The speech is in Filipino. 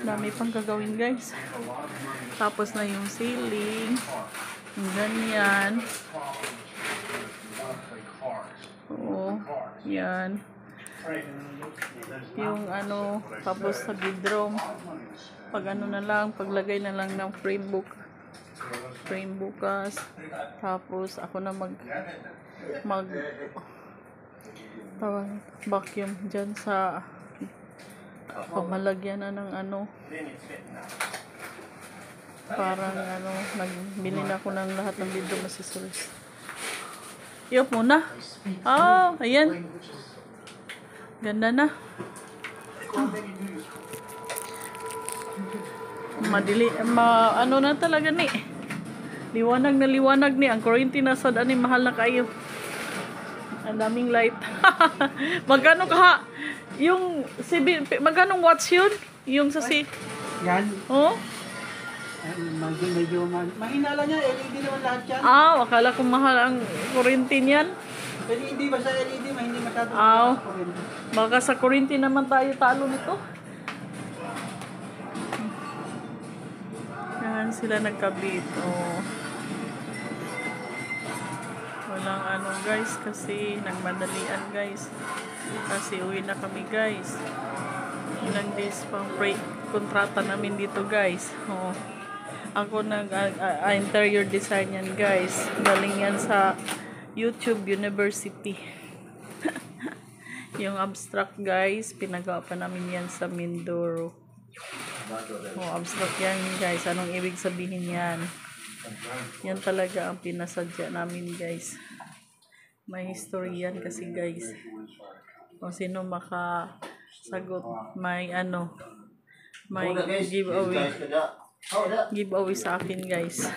Dami pang gagawin guys. Tapos na yung ceiling. Yung ganyan. Oo. Yan. Yung ano, tapos sa bedroom. Pag ano na lang, paglagay na lang ng frame bukas. Tapos ako na mag vacuum dyan sa pamalagyan na ng ano. Parang ano, nagbili na ako ng lahat ng bedroom accessories. Yop muna. Oh, ayan. Ganda na. Madili, ano na talaga ni. Liwanag na liwanag ni. Ang kuryente na sad ani mahal na kayo. Ang daming light. Magkano ka? Yung magkano watts yun? Yung sa Yan. Oh? Medyo mahina lang yan. LED naman lahat yan. Akala ko mahal ang kuryente niyan. LED ba sa LED? Hindi masyadong kuryente. Baka sa kuryente naman tayo talo nito. Yan sila nagkabit. Walang ano guys kasi nagmadalian guys. Kasi uwi na kami guys. Ilang days pang kontrata namin dito guys. Ako interior design yan guys. Galing yan sa YouTube University. Yung abstract guys, pinagawa pa namin yan sa Mindoro. Abstract yan guys. Anong ibig sabihin yan? Yan talaga ang pinasadya namin guys. May history yan kasi guys. Kung sino makasagot, may giveaway. Giveaway sa akin guys.